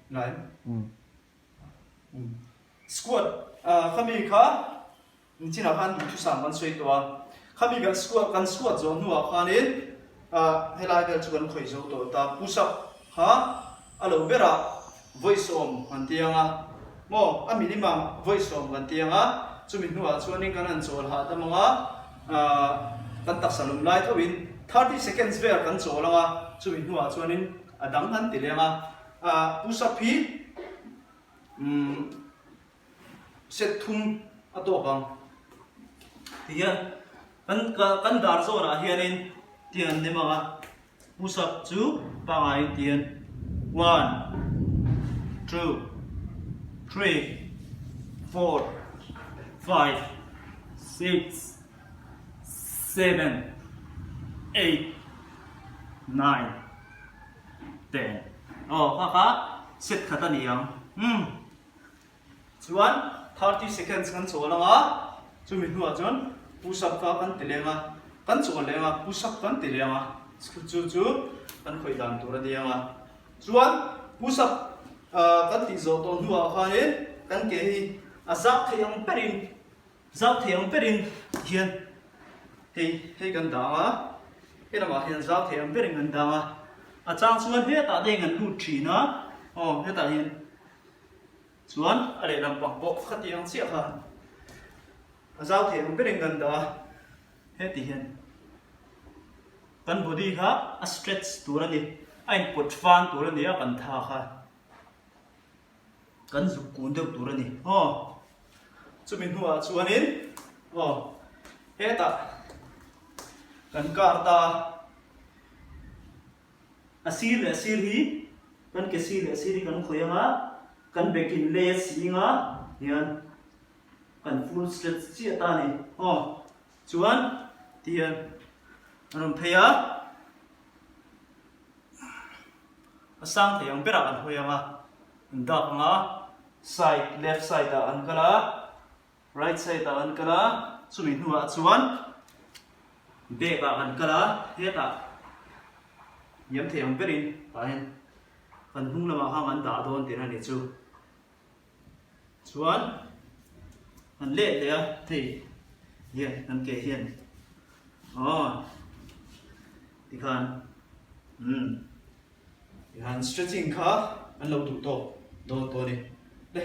này squat kami kha chỉ là han thu sam ban soi toa kami ga squat zone nuwa khanin helai ga chuan khoi zo to ta push up ha alo bera voice om antianga mo a minimum voice om antianga chumi nuwa chuanin kan an chol ha tamanga kan tak salum lai thawin 30 seconds ver kan cholanga chumi nuwa chuanin adang han tilenga push up hi set thum atokang tiyan kan dar zona hianin tiyan nema push up chu pangai tiyan 1 2 3 4 5 6 7 8 9 10 kaka set khata niyang chuan 30 seconds kan cholanga chumi hnuah chuan push up ka kan tilenga kan chol lenga push up kan tilenga chu kan khoi dan tur anianga chuan push up kan ti zo to hnuah khanin kan ke hi azak theyang perin hian hei kan danga helama hian zak theyang perin kan danga achang chuan he ta deng an lut thina he ta hian chuan a le lampang pawh khatiang chiah kha azau theng perin kan da he ti hian kan body kha a stretch tur ani ain pot fan tur ani a kan tha kha kan zu kun deuh tur ani chumi hnuah chuanin he ta kan kar ta asir hi kan ke sir hi kan khoyanga kan bekin le singa hian kan full stretch chi ta ni chuan tian ram theya asang theyang berak an hoyanga ndak nga side left side da an kala right side da an kala chumi hnuah chuan back a an kala heta yam theyang berin ta hian kan hung lama hang an da don tir ani chu chuan an le le a thei hian kan ke hian ti khan ti khan stretching kha an lo du to do ni le